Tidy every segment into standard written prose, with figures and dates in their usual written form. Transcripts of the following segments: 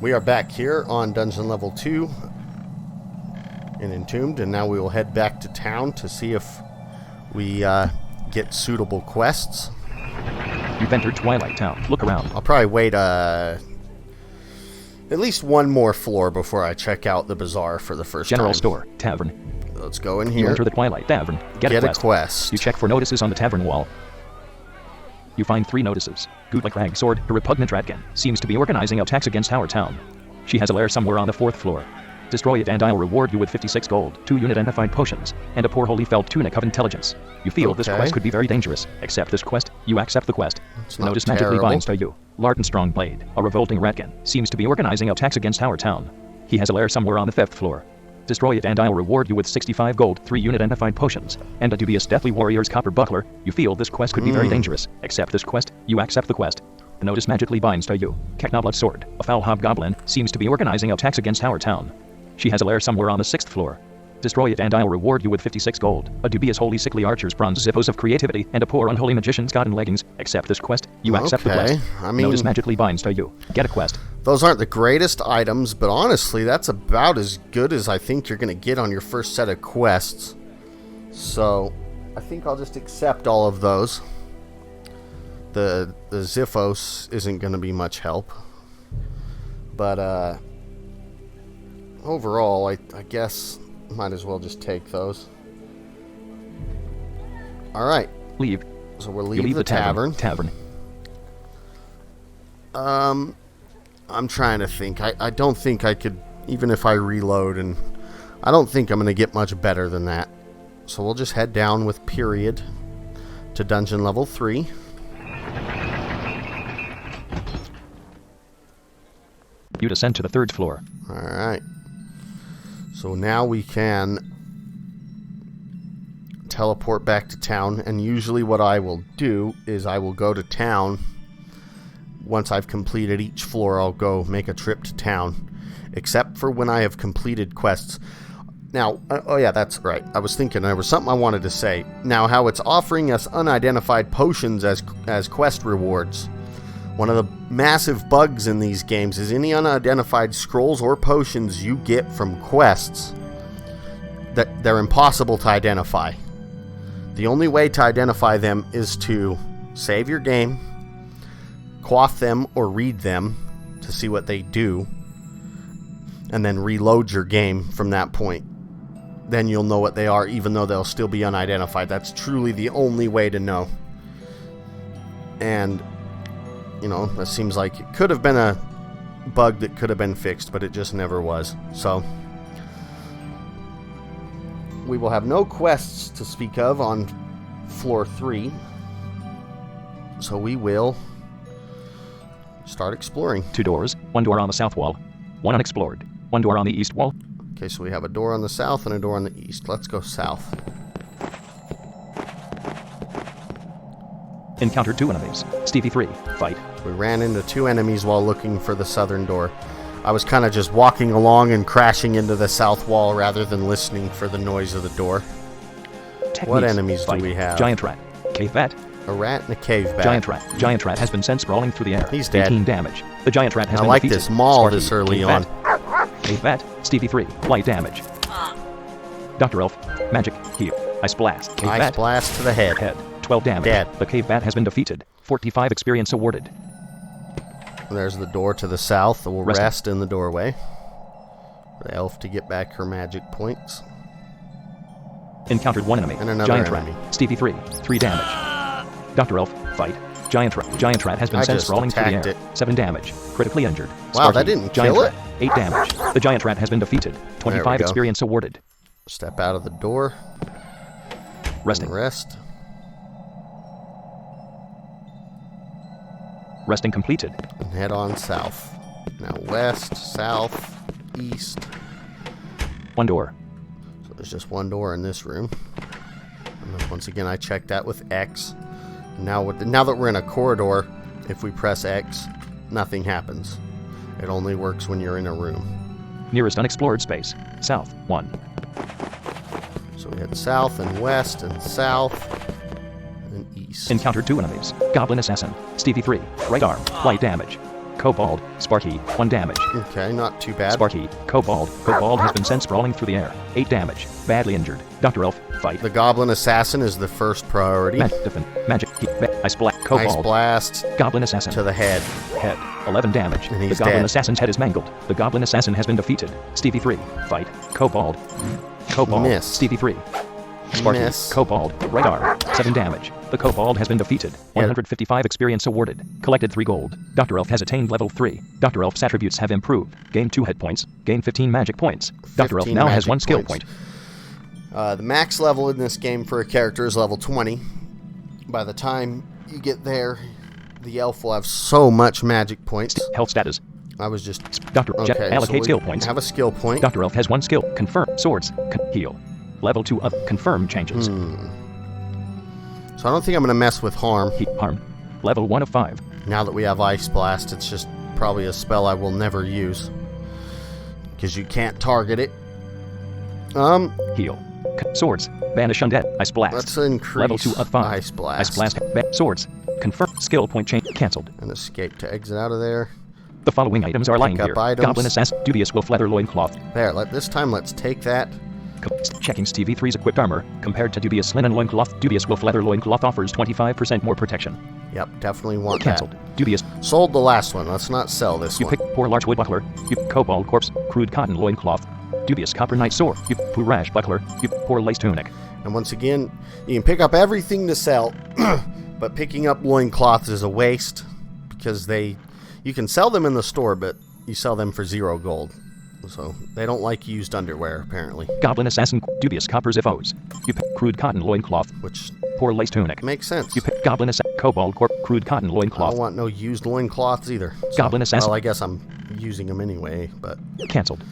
We are back here on Dungeon Level 2 in Entombed, and now we will head back to town to see if we get suitable quests. You've entered Twilight Town. Look around. I'll probably wait at least one more floor before I check out the bazaar for the first General time. Store, Tavern. Let's go in here. You enter the Twilight Tavern. Get a quest. You check for notices on the tavern wall. You find 3 notices. Roguelike rag sword, a repugnant ratkin, seems to be organizing attacks against our town. She has a lair somewhere on the 4th floor. Destroy it and I'll reward you with 56 gold, 2 unidentified potions, and a poor holy felt tunic of intelligence. You feel this quest could be very dangerous. Accept this quest. You accept the quest. Notice magically binds to you. Larton Strongblade, a revolting ratkin, seems to be organizing attacks against our town. He has a lair somewhere on the 5th floor. Destroy it and I'll reward you with 65 gold, 3 unidentified potions, and a dubious deathly warrior's copper buckler. You feel this quest could be very dangerous. Accept this quest. You accept the quest. The notice magically binds to you. Keknoblet sword, a foul hobgoblin, seems to be organizing attacks against our town. She has a lair somewhere on the 6th floor. Destroy it and I'll reward you with 56 gold, a dubious holy sickly archer's bronze zippos of creativity, and a poor unholy magician's god in leggings. Accept this quest. You accept the quest. Notice magically binds to you. Get a quest. Those aren't the greatest items, but honestly, that's about as good as I think you're going to get on your first set of quests. So, I think I'll just accept all of those. The Ziphos isn't going to be much help. But, overall, I guess might as well just take those. Alright. Leave. So we'll leave the tavern. I'm trying to think. I don't think I could, even if I reload, and I don't think I'm going to get much better than that. So we'll just head down with period to dungeon level 3. You descend to the 3rd floor. Alright. So now we can teleport back to town, and usually what I will do is I will go to town. Once I've completed each floor, I'll go make a trip to town, except for when I have completed quests. Now, oh yeah, that's right. I was thinking there was something I wanted to say. Now, how it's offering us unidentified potions as quest rewards. One of the massive bugs in these games is any unidentified scrolls or potions you get from quests that they're impossible to identify. The only way to identify them is to save your game, quaff them or read them to see what they do, and then reload your game from that point. Then you'll know what they are, even though they'll still be unidentified. That's truly the only way to know. And, you know, that seems like it could have been a bug that could have been fixed, but it just never was. So, we will have no quests to speak of on floor 3. So we will start exploring. 2 doors, 1 door on the south wall, 1 unexplored, 1 door on the east wall. Okay, so we have a door on the south and a door on the east. Let's go south. Encountered 2 enemies. Stevie 3, fight. We ran into 2 enemies while looking for the southern door. I was kind of just walking along and crashing into the south wall rather than listening for the noise of the door. Techniques. What enemies fight. Do we have? Giant rat, cave bat. A rat and a cave bat. Giant rat has been sent sprawling through the air. He's dead. 18 damage. The giant rat has been defeated. I like defeated. this maul Sparky, this early cave on. Bat. Cave bat, Stevie 3, light damage. Dr. Elf, magic, heal. Ice blast, cave bat. Ice blast to the head. 12 damage. Dead. The cave bat has been defeated. 45 experience awarded. There's the door to the south. We'll rest in the doorway. For the elf to get back her magic points. Encountered 1 enemy. And another Giant enemy. rat. Stevie 3, 3 damage. Dr. Elf, fight. Giant rat has been sent sprawling through the air. 7 damage. Critically injured. Wow, Sparky, that didn't giant kill it. rat, 8 damage. The giant rat has been defeated. 25 experience awarded. Step out of the door. Resting. Rest. Resting completed. And head on south. Now west, south, east. 1 door. So there's just 1 door in this room. And then once again, I checked that with X. Now that we're in a corridor, if we press X, nothing happens. It only works when you're in a room. Nearest unexplored space. South, 1. So we head south and west and south and east. Encountered 2 enemies. Goblin assassin. Stevie 3, right arm, light damage. Kobold, Sparky, 1 damage. Okay, not too bad. Sparky, Kobold has been sent sprawling through the air. 8 damage. Badly injured. Dr. Elf, fight. The Goblin Assassin is the first priority. Magic, Ice Blast, Kobold. Ice Blast. Goblin Assassin. To the head. Head, 11 damage. And he's the Goblin dead. Assassin's head is mangled. The Goblin Assassin has been defeated. Stevie 3, fight. Kobold. Miss. Stevie 3. Sparky, Miss. Kobold, right arm, 7 damage. The Kobold has been defeated. 155 experience awarded. Collected 3 gold. Dr. Elf has attained level 3. Dr. Elf's attributes have improved. Gain 2 hit points. Gain 15 magic points. Dr. Elf now has 1 skill point. The max level in this game for a character is level 20. By the time you get there, the elf will have so much magic points. Health status. I was just... Dr. Elf allocate skill points. Have a skill point. Dr. Elf has 1 skill. Confirm. Swords. Heal. Level 2 of confirm changes. So I don't think I'm going to mess with harm. Harm. Level 1 of 5. Now that we have Ice Blast, it's just probably a spell I will never use. Because you can't target it. Heal. Swords. Banish undead. Ice Blast. Let's increase level 2 of 5. Ice Blast. Ice Blast. Swords. Confirm. Skill point change. Cancelled. And escape to exit out of there. The following items are lying here. Items. Goblin Assassin. Dubious Wolf Leather Loincloth. There, this time let's take that. Checking Stevie 3's equipped armor. Compared to Dubious Linen Loincloth, Dubious Wolf Leather Loincloth offers 25% more protection. Yep, definitely want Cancelled. that. Dubious. Sold the last one. Let's not sell this You one. pick Poor Larch Wood Buckler. You Kobold Corpse. Crude Cotton Loincloth. Dubious Copper Knight Sword. You Rash Buckler. You Poor Lace Tunic. And once again, you can pick up everything to sell, but picking up loincloths is a waste because you can sell them in the store, but you sell them for 0 gold. So they don't like used underwear, apparently. Goblin Assassin. Dubious Copper Ziphos. You pick Crude Cotton Loincloth. Which Poor Lace Tunic. makes sense. You pick Goblin Assassin. Kobold Corp. Crude Cotton I Loincloth. don't want no used loincloths either. So, Goblin Assassin. well, I guess I'm using them anyway, but Cancelled.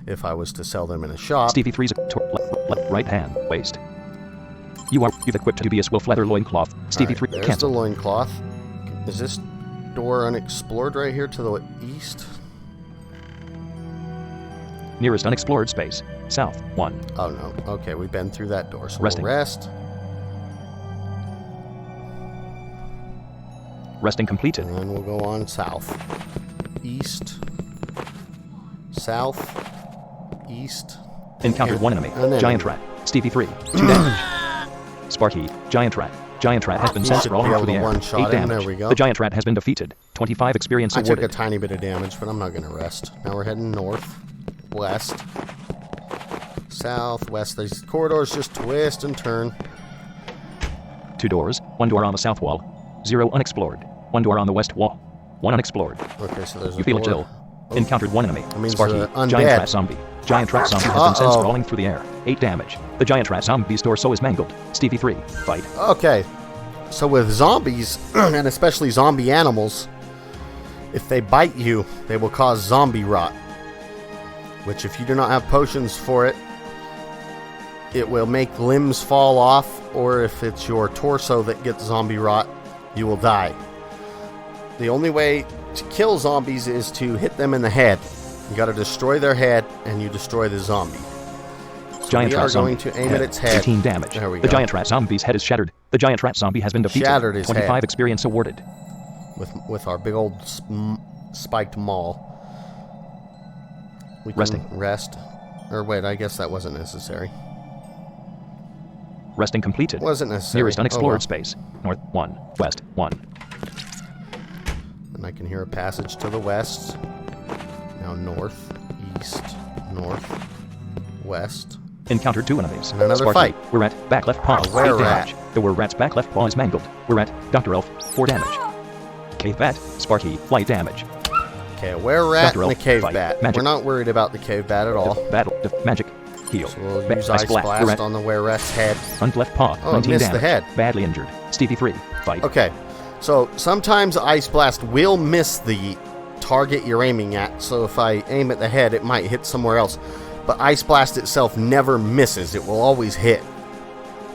if I was to sell them in a shop... Stevie 3's right hand. Waist. You've equipped Dubious Wolf Leather Loincloth. Stevie 3. There's Cancelled. the loincloth. Is this door unexplored right here to the east? Nearest unexplored space. South. 1. Oh, no. Okay, we've been through that door, so Resting. we'll rest. Resting completed. And then we'll go on south. East. South. East. Encountered 1 enemy. An Giant enemy. rat. Stevie 3. 2 damage. Sparky. Giant rat. Giant rat has been sent should sprawling be through the able to air. one-shot 8 him. damage. There we go. The giant rat has been defeated. 25 experience I took awarded. a tiny bit of damage, but I'm not going to rest. Now we're heading north, west, south, west. These corridors just twist and turn. 2 doors. 1 door on the south wall. 0 unexplored. 1 door on the west wall. 1 unexplored. Okay, so there's You a feel it door. chill. Encountered 1 enemy. means Sparky. the undead. Giant rat zombie. Giant rat zombie has been sent Uh-oh. sprawling through the air. 8 damage. The giant rat zombie's torso is mangled. Stevie 3. Fight. Okay, so with zombies, and especially zombie animals, if they bite you, they will cause zombie rot. Which, if you do not have potions for it, it will make limbs fall off, or if it's your torso that gets zombie rot, you will die. The only way to kill zombies is to hit them in the head. You gotta destroy their head, and you destroy the zombie. So Giant we rat are going zombie. to aim at its head. 18 damage. There we The go. giant rat zombie's head is shattered. The giant rat zombie has been defeated. Shattered his 25 head. experience awarded. With our big old spiked maul. We can Resting. rest. Or wait, I guess that wasn't necessary. Resting completed. Wasn't necessary. Nearest unexplored Oh, well. space. North 1. West 1. And I can hear a passage to the west. Now north, east, north, west. Encountered 2 enemies. And another Sparky. fight. We're at back left paw. A were 8 rat. damage. The were rat's back left paw is mangled. We're at Dr. Elf. 4 damage. Cave bat. Sparky. Light damage. Okay, a were-rat Dr. and a Elf, cave fight. bat. Magic. We're not worried about the cave bat at all. Battle. Magic. Heal. So we'll Ba- use Ice Blast. We're Blast at on the were-rat's head. front left paw. Oh, 19 missed the damage. head. Badly injured. Stevie 3. Fight. Okay, so sometimes Ice Blast will miss the target you're aiming at, so if I aim at the head, it might hit somewhere else. But Ice Blast itself never misses. It will always hit.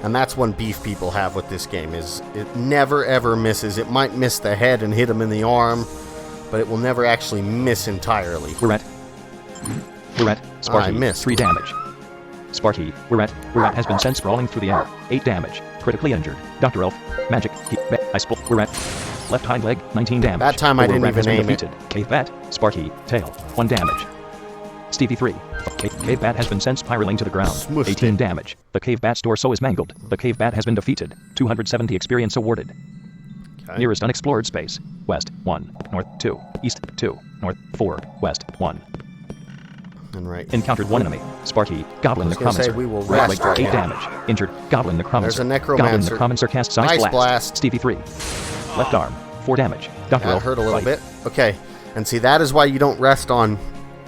And that's one beef people have with this game, is it never ever misses. It might miss the head and hit him in the arm, but it will never actually miss entirely. We're at Sparky. I missed. 3 damage. Sparky. We're at has been sent sprawling through the air. 8 damage. Critically injured. Dr. Elf. Magic. Ice. We're at Left hind leg, 19 damage. That time I didn't even aim it. Cave bat, Sparky, tail, 1 damage. Stevie 3. Cave bat has been sent spiraling to the ground. Smushed 18 it. damage. The cave bat's torso is mangled. The cave bat has been defeated. 270 experience awarded. Okay. Nearest unexplored space. West, 1. North, 2. East, 2. North, 4. West, 1. And right. Encountered 1 enemy. Sparky, Goblin Necromancer. We will Right rest leg, right 8 now. damage. Injured, Goblin Necromancer. There's a Necromancer. Goblin Necromancer casts Ice Blast. Stevie 3. Left arm, 4 damage. Dr. That Elf, hurt a little fight. bit. Okay. And see, that is why you don't rest on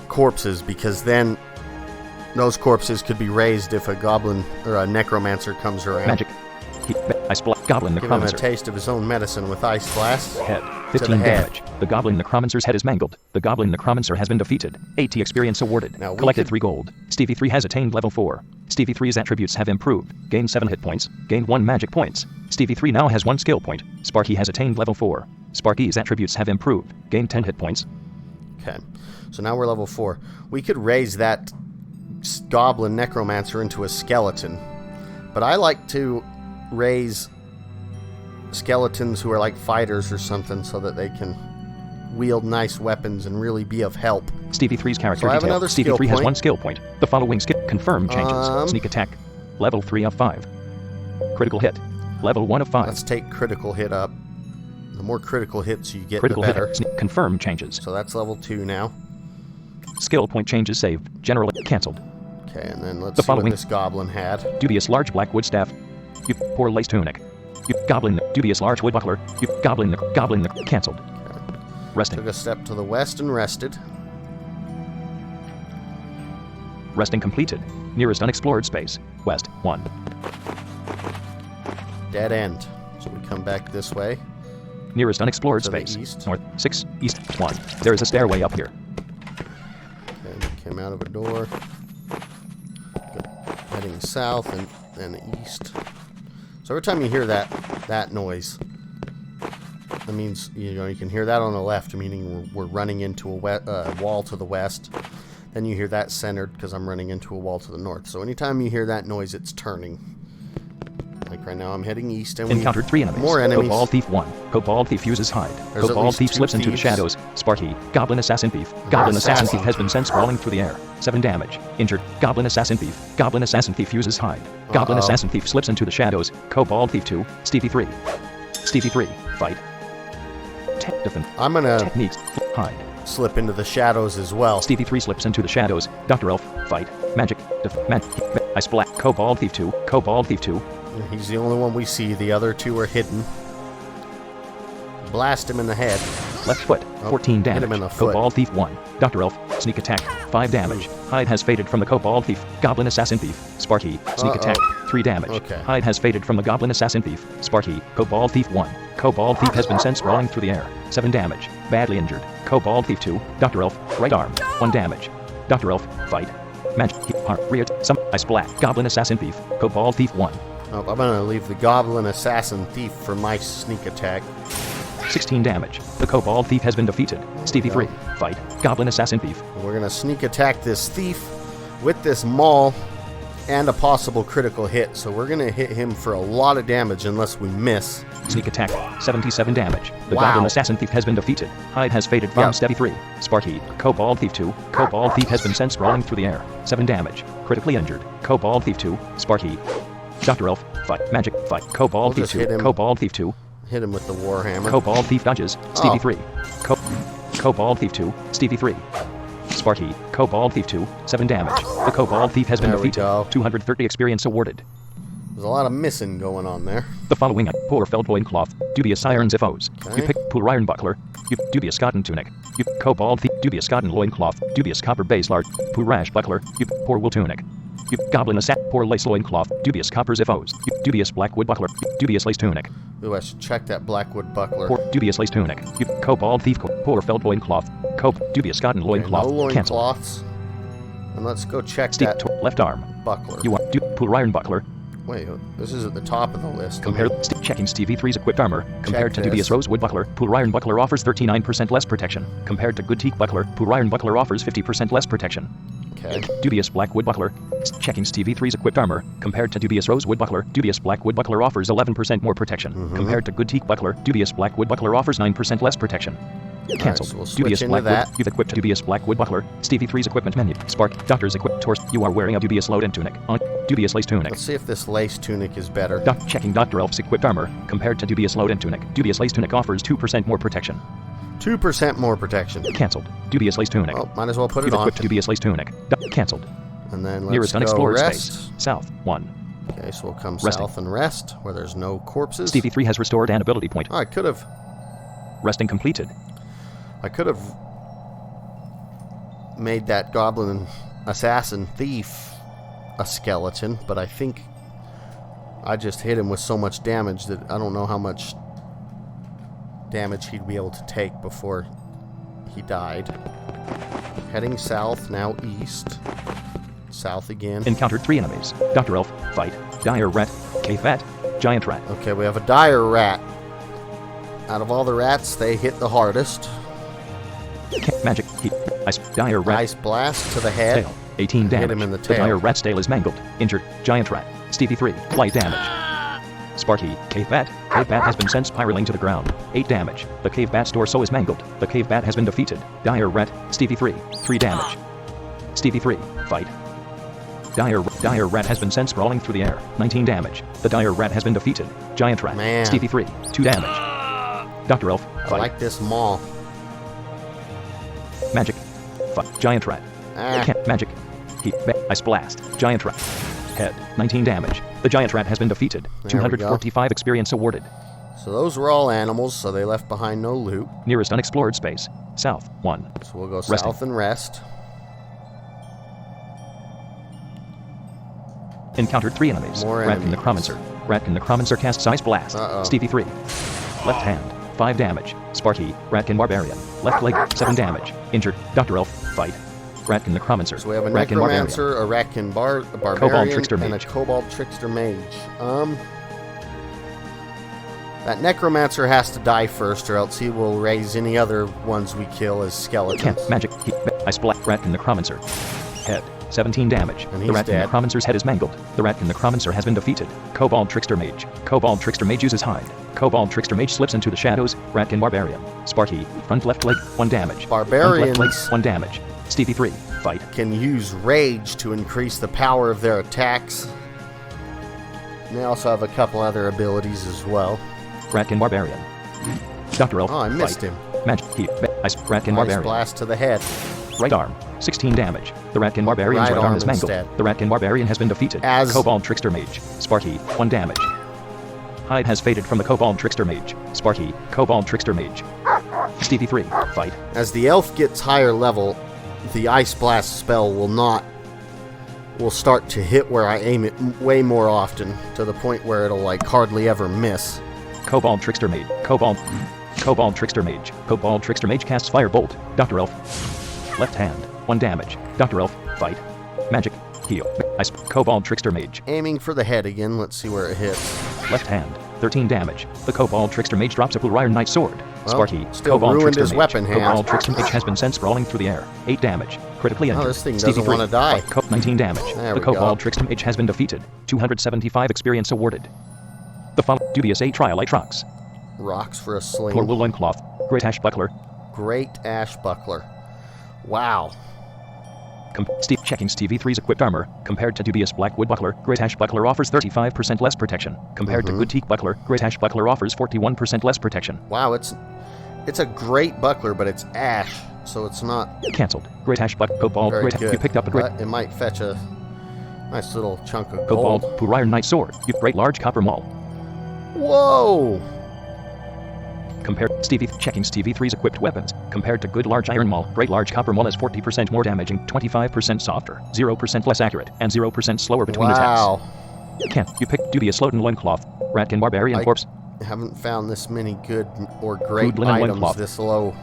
corpses, because then those corpses could be raised if a goblin or a necromancer comes around. Magic. Ice Blast. Goblin Give him a Necromancer. taste of his own medicine with Ice Blast. Head. To 15 the head. damage. The Goblin Necromancer's head is mangled. The Goblin Necromancer has been defeated. 80 experience awarded. Now we Collected could- 3 gold. Stevie 3 has attained level 4. Stevie 3's attributes have improved. Gained 7 hit points. Gained 1 magic points. Stevie 3 now has 1 skill point. Sparky has attained level 4. Sparky's attributes have improved. Gained 10 hit points. Okay. So now we're level 4. We could raise that goblin necromancer into a skeleton. But I like to raise skeletons who are like fighters or something so that they can wield nice weapons and really be of help. Stevie 3's character So I have detail. another Stevie skill 3 has point. 1 skill point. The following skill confirmed changes. Sneak attack. Level 3 of 5. Critical hit. Level 1 of 5. Let's take critical hit up. The more critical hits you get, Critical the better. hit. Confirmed changes. So that's level 2 now. Skill point changes saved. General cancelled. Okay, and then let's The see what following- this goblin had. Dubious large black wood staff. You poor lace tunic. You goblin. Dubious large wood buckler. You goblin. Cancelled. Resting. Took a step to the west and rested. Resting completed. Nearest unexplored space. West 1. Dead end. So we come back this way. Nearest unexplored To the space. east. North 6. East 1. There is a stairway up here. Okay, we came out of a door. Heading south and then east. So every time you hear that noise, that means you can hear that on the left, meaning we're running into a wall to the west. Then you hear that centered because I'm running into a wall to the north. So anytime you hear that noise, it's turning. Like right now, I'm heading east, and Encountered 3 enemies. More enemies. Cobalt Thief 1. Cobalt Thief uses hide. There's at Cobalt least Thief 2 slips into the thieves. shadows. Sparky. Goblin Assassin Thief. Goblin Assassin Assassin. Thief has been sent sprawling through the air. 7 damage. Injured. Goblin Assassin Thief. Goblin Assassin Thief uses hide. Goblin Uh-oh. Assassin Thief slips into the shadows. Cobalt Thief 2. Stevie 3. Stevie 3. Fight. Defend. I'm gonna Techniques. Hide. slip into the shadows as well. Stevie 3 slips into the shadows. Dr. Elf. Fight. Magic. Ice Black. Cobalt Thief 2. Cobalt Thief 2. He's the only one we see. The other 2 are hidden. Blast him in the head. Left foot, 14 hit damage. him in the foot. Cobalt Thief 1. Dr. Elf, sneak attack, 5 damage. Hide has faded from the Cobalt Thief. Goblin Assassin Thief. Sparky, sneak attack, 3 damage. Okay. Hide has faded from the Goblin Assassin Thief. Sparky, Cobalt Thief 1. Cobalt Thief has been sent sprawling through the air. 7 damage. Badly injured. Cobalt Thief 2. Dr. Elf, right arm, 1 damage. Dr. Elf, fight. Magic, rear, some, Ice Black. Goblin Assassin Thief. Cobalt Thief 1. Oh, I'm gonna leave the Goblin Assassin Thief for my sneak attack. 16 damage. The Cobalt Thief has been defeated. Stevie 3. Fight. Goblin Assassin Thief. We're gonna sneak attack this thief with this maul and a possible critical hit. So we're gonna hit him for a lot of damage unless we miss. Sneak attack, 77 damage. The Wow. Goblin Assassin Thief has been defeated. Hide has faded from Yep. Stevie 3. Sparky, Cobalt Thief 2. Cobalt Thief has been sent sprawling through the air. 7 damage. Critically injured. Cobalt Thief 2. Sparky. Dr. Elf, fight. Magic, fight. Cobalt We'll Thief just hit 2. him. Cobalt Thief 2. Hit him with the Warhammer. Cobalt Thief dodges. Stevie Oh. 3. Cobalt Thief 2. Stevie 3. Sparky, Cobalt Thief 2. 7 damage. The Cobalt Thief has been There we defeated. go. 230 experience awarded. There's a lot of missing going on there. The following poor felt loincloth, dubious irons if O's. Okay. You pick poor iron buckler. You dubious cotton tunic. You cobalt thief, dubious cotton loincloth, dubious copper base large, poor rash buckler. You poor wool tunic. You goblin assat, poor lace loincloth, dubious coppers if O's. You dubious black wood buckler, dubious lace tunic. Ooh, I should check that Blackwood buckler. Poor dubious lace tunic. You cobalt thief, poor felt loincloth. Dubious cotton Okay, loincloth. no Cancel. loincloths. And let's go check Steve, that left arm. buckler. You want poor iron buckler. Wait, this is at the top of the list. Compare checking Stevie 3's equipped armor. Compared to this. dubious rosewood buckler, poor iron buckler offers 39% less protection. Compared to good teak buckler, poor iron buckler offers 50% less protection. Okay. Dubious black wood buckler. Checking TV3's equipped armor. Compared to dubious rosewood buckler, dubious black wood buckler offers 11% more protection. Compared to good teak buckler, dubious black wood buckler offers 9% less protection. Cancelled. Right, so dubious black wood. You've equipped dubious black wood buckler. Stevie 3's equipment menu. Spark. Doctor's equipped torso. You are wearing a dubious load and tunic. On dubious lace tunic. Let's see if this lace tunic is better. Checking Dr. Elf's equipped armor. Compared to dubious load and tunic, dubious lace tunic offers 2% more protection. 2% more protection. Cancelled. Dubious lace tunic. Well, might as well put it You've on. equipped dubious lace tunic. Cancelled. And then let's Nearest go unexplored rest. space. South. 1. Okay, so we'll come Resting. south and rest, where there's no corpses. Stevie 3 has restored an ability point. Oh, I could have Resting completed. made that goblin assassin thief a skeleton, but I think I just hit him with so much damage that I don't know how much damage he'd be able to take before he died. Heading south, now east. South again. Encountered 3 enemies. Dr. Elf, fight. Dire rat, cave rat, giant rat. Okay, we have a dire rat. Out of all the rats, they hit the hardest. Magic, heat, ice, dire rat. Ice blast to the head. Tail, 18 damage. Hit him in the The tail. dire rat's tail is mangled. Injured, giant rat. Stevie 3, light damage. Sparky, cave bat. Cave bat has been sent spiraling to the ground. 8 damage. The cave bat's torso is mangled. The cave bat has been defeated. Dire rat, Stevie 3, 3 damage. Stevie 3, fight. Dire rat has been sent sprawling through the air. 19 damage. The dire rat has been defeated. Giant rat. Man. Stevie 3, 2 damage. Dr. Elf, I fight. like this maul. Magic. Fight. Giant rat. Ah. Magic. Heat. Ice blast. Giant rat. Head. 19 damage. The giant rat has been defeated. There we go. 245 experience awarded. So those were all animals, so they left behind no loot. Nearest unexplored space. South. 1. So we'll go Resting. south and rest. Encountered 3 enemies. More Ratkin enemies. the Necromancer. Ratkin the Necromancer casts Ice Blast. Uh-oh. Stevie 3. Left hand. 5 damage. Sparky. Ratkin Barbarian. Left leg. 7 damage. Injured. Dr. Elf. Fight. Ratkin the Necromancer. So we have a Ratkin Barbarian. necromancer, a Ratkin barbarian, Kobold Trickster and a Mage. kobold trickster mage. That necromancer has to die first, or else he will raise any other ones we kill as skeletons. Can't. Magic. Heat. Ice Blast. Ratkin Necromancer. Head. 17 damage. And The he's Ratkin dead. Necromancer's head is mangled. The Ratkin Necromancer has been defeated. Kobold Trickster Mage. Kobold Trickster Mage uses hide. Kobold Trickster Mage slips into the shadows. Ratkin Barbarian. Sparky. Front left leg. 1 damage. Front left leg. Barbarians 1 damage. Stevie 3. Fight. can use rage to increase the power of their attacks. And they also have a couple other abilities as well. Ratkin Barbarian. Dr. Elf. Oh, I missed fight. him. Magic. Heat. Ice. Ratkin Ice Barbarian. blast to the head. Right arm. 16 damage. The Ratkin Barbarian's Right right arm arm is mangled. instead. The Ratkin Barbarian has been defeated. As- Kobold Trickster Mage. Sparky. 1 damage. Hide has faded from the Kobold Trickster Mage. Sparky. Kobold Trickster Mage. Stevie 3. Fight. As the elf gets higher level, the ice blast spell will start to hit where I aim it way more often, to the point where it'll like hardly ever miss. Kobold Trickster Mage. Kobold Trickster Mage. Kobold Trickster Mage casts Firebolt. Dr. Elf. Left hand. 1 damage. Dr. Elf. Fight. Magic. Heal. Ice. Kobold Trickster Mage. Aiming for the head again, let's see where it hits. Left hand. 13 damage. The Kobold Trickster Mage drops a blue iron knight sword. Well, Sparky. still Kobold ruined Trickster his Mage. weapon hand. Kobold Trickster Mage has been sent sprawling through the air. 8 damage. Critically injured. this thing Stevie doesn't 3. wanna die. Fight. 19 damage. There The we go. Kobold Trickster Mage has been defeated. 275 experience awarded. The following dubious A Trialite rocks. Rocks for a sling. Poor wool loincloth. Great ash buckler. Great ash buckler. Wow. Steve checking Stevie 3's equipped armor. Compared to dubious black wood buckler, Great Ash buckler offers 35% less protection. Compared to good teak buckler, Great Ash buckler offers 41% less protection. Wow, it's a great buckler, but it's ash, so it's not Cancelled. Great Ash Kobold. very Great. good. You picked up a great But it might fetch a nice little chunk of Kobold. gold. Blue iron knight sword. You great large copper maul. Whoa! Compared Stevie checking Stevie 3's equipped weapons. Compared to good large iron maul, great large copper maul is 40% more damaging, 25% softer, 0% less accurate, and 0% slower between Wow. attacks. Can't. You picked dubious Sloten loincloth. Ratkin Barbarian corpse. I haven't found this many good or great Crude linen items loincloth. this low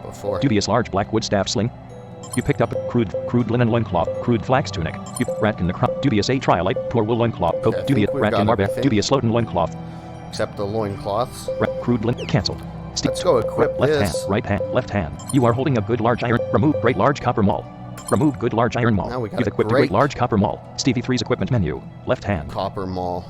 before. Dubious large black wood staff sling. You picked up a crude linen loincloth, crude flax tunic. You Ratkin the dubious A Trialite, poor wool loincloth. Okay, I think Dubious we've Ratkin got Barbarian, everything. dubious Sloten loincloth. Except the loincloths. Crude linen cancelled. Let's go equip Left this. hand, right hand, left hand. You are holding a good large iron. Remove great large copper maul. Remove good large iron Now maul. we got You've a equipped a great great large copper maul. Stevie 3's equipment menu. Left hand. copper maul.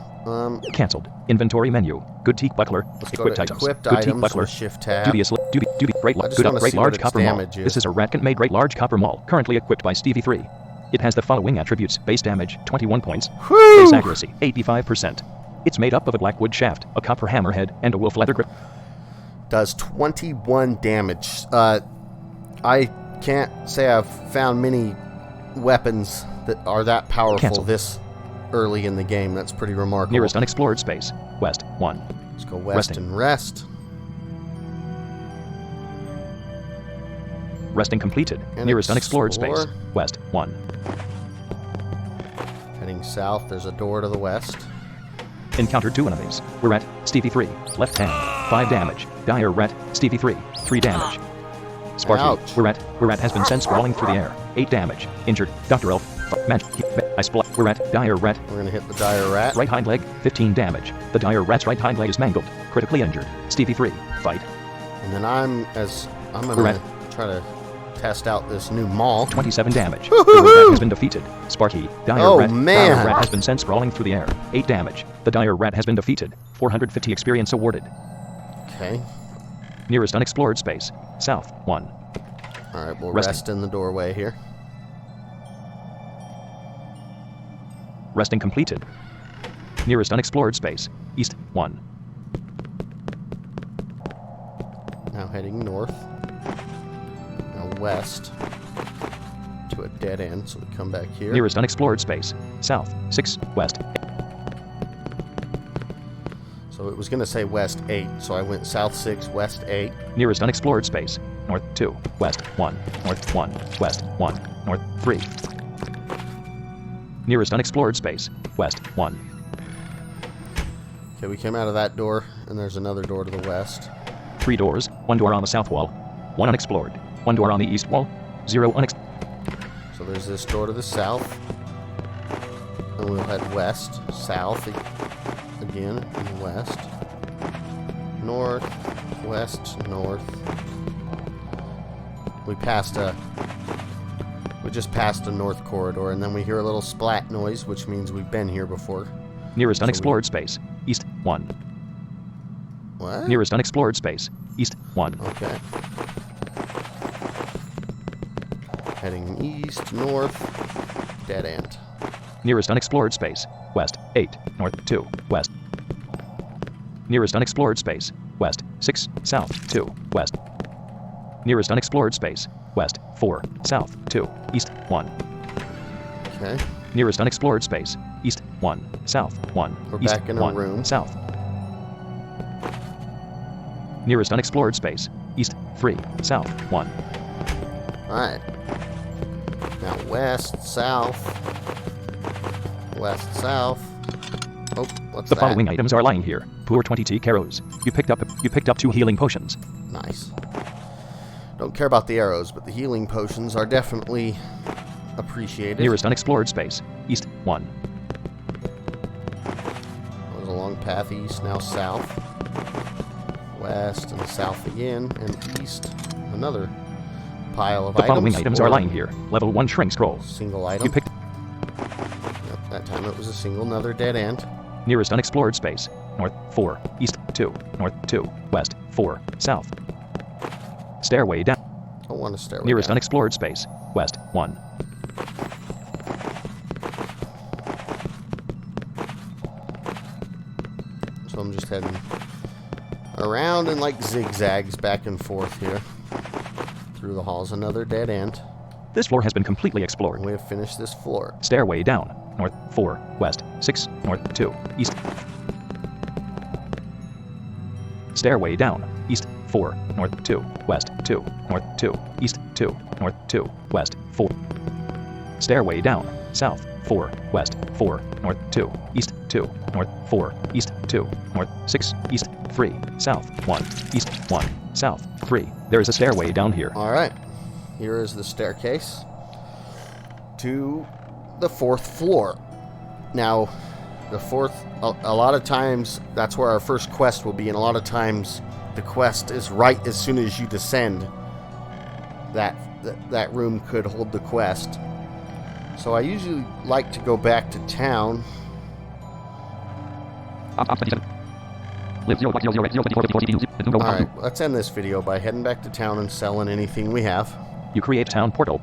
Cancelled. Inventory menu. Good teak buckler. Let's Equipped go to items. equipped Good teak items buckler. with shift tab. Dubious. Great. I just Good wanna great see what large its copper maul. damage is. This is a Ratkin-made great large copper maul, currently equipped by Stevie 3. It has the following attributes: base damage 21 points, Whew! base accuracy 85%. It's made up of a black wood shaft, a copper hammerhead, and a wolf leather grip. Does 21 damage. I can't say I've found many weapons that are that powerful Cancel. this early in the game. That's pretty remarkable. Nearest unexplored space. West 1. Let's go west Resting. and rest. Resting completed. And Nearest unexplored explore. space. West 1. Heading south, there's a door to the west. Encountered 2 enemies. We're at Stevie 3. Left hand. 5 damage. Dire Ret. Stevie 3. 3 damage. Sparky. Ouch. We're at has been sent sprawling through the air. 8 damage. Injured. Dr. Elf. Magic. I splat. We're at Dire Ret. We're going to hit the dire rat. Right hind leg. 15 damage. The Dire Rat's right hind leg is mangled. Critically injured. Stevie 3. Fight. And then I'm going We're to try to test out this new maul. 27 damage. Woo-hoo-hoo! The Rat has been defeated. Sparky. Dire Oh, Rat. man. Dire Rat has been sent sprawling through the air. 8 damage. The Dire Rat has been defeated. 450 experience awarded. Okay. Nearest unexplored space. South 1. All right, we'll Resting. rest in the doorway here. Resting completed. Nearest unexplored space. East 1. Now heading north. Now west to a dead end, so we come back here. Nearest unexplored space. South 6. West. So it was going to say west 8, so I went south 6, west 8. Nearest unexplored space. North 2. West 1. North 1. West 1. North 3. Nearest unexplored space. West 1. Okay, we came out of that door, and there's another door to the west. 3 doors. 1 door on the south wall. 1 unexplored. 1 door on the east wall. 0 unexplored. So there's this door to the south. And we'll head west, south again, and west. North, west, north. We just passed a north corridor, and then we hear a little splat noise, which means we've been here before. Nearest unexplored space. East 1. What? Nearest unexplored space. East 1. Okay. Heading east, north, dead end. Nearest unexplored space. West 8. North 2. West. Nearest unexplored space. West 6. South 2. West. Nearest unexplored space. West 4. South 2. East 1. Okay. Nearest unexplored space. East 1. South 1. We're East back in a 1. room. South. Nearest unexplored space. East 3. South 1. Alright. Now west, south. West, south. Oh, what's The that? following items are lying here. Poor 20 teak arrows. You picked up 2 healing potions. Nice. Don't care about the arrows, but the healing potions are definitely appreciated. Nearest unexplored space. East 1. That was a long path east, now south. West and south again, and east. Another pile of The items. following items are lying here. Level 1 shrink scroll. Single item. You picked Yep, that time it was a single, another dead end. nearest unexplored space. North 4. East 2. North 2. West 4. South. Stairway down. Don't want to stairway Nearest down. unexplored space. West 1. So I'm just heading around in like zigzags back and forth here. Through the halls, another dead end. This floor has been completely explored. And we have finished this floor. Stairway down. North 4. West 6. North 2. East. Stairway down. East 4. North 2. West 2. North 2. East 2. North 2. West 4. Stairway down. South 4. West 4. North 2. East 2. North 4. East 2. North 6. East 3. South 1. East 1. South 3. There is a stairway down here. Alright. Here is the staircase to the 4th floor. Now, the 4th, a lot of times, that's where our first quest will be, and a lot of times the quest is right as soon as you descend that room could hold the quest. So I usually like to go back to town. Alright, let's end this video by heading back to town and selling anything we have. You create a town portal.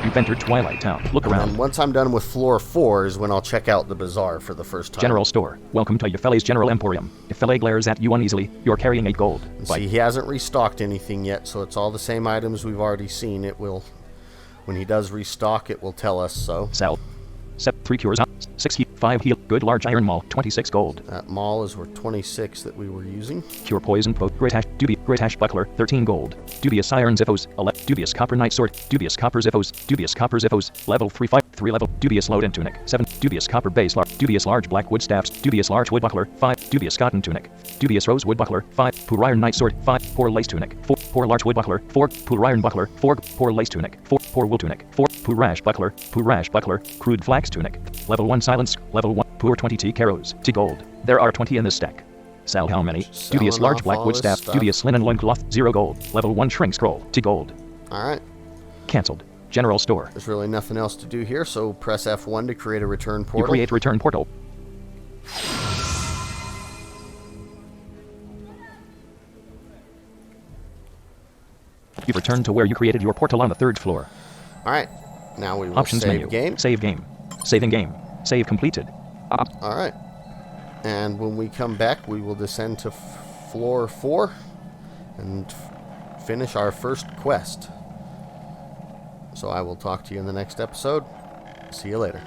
You've entered Twilight Town. Look around. And once I'm done with floor 4 is when I'll check out the bazaar for the first time. General store. Welcome to Yafele's General Emporium. Yafele glares at you uneasily. You're carrying 8 gold. See, he hasn't restocked anything yet, so it's all the same items we've already seen. It will, when he does restock, it will tell us so. Sell. 3 cures. 6 heat. 5 heal. Good large iron maul. 26 gold. That maul is worth 26 that we were using. Cure poison Great hash buckler. 13 gold. Dubious iron ziphos. Dubious copper knight sword. Dubious copper ziphos. Dubious copper ziphos. Level 3 5. 3 level. Dubious load and tunic. 7. Dubious copper base Dubious large black wood staffs. Dubious large wood buckler. 5. Dubious cotton tunic. Dubious rose wood buckler. 5. Poor iron knight sword. 5. Poor lace tunic. 4. Poor large wood buckler. 4. Poor iron buckler. 4. Poor lace tunic. 4. Poor wool tunic. 4. Poor rash buckler. Poor rash buckler. Crude flax tunic. Level 1 silence. Level 1. Poor 20 T caros. T gold. There are 20 in this stack. Sell how many? Dubious large black wood staff. Dubious linen loincloth. 0 gold. Level 1 shrink scroll. T gold. Alright. Cancelled. General store. There's really nothing else to do here, so press F1 to create a return portal. You create return portal. You've returned to where you created your portal on the 3rd floor. Alright. Now we will Options save menu. game. Save game. Saving game. Save completed. Alright. And when we come back, we will descend to floor 4 and finish our first quest. So I will talk to you in the next episode. See you later.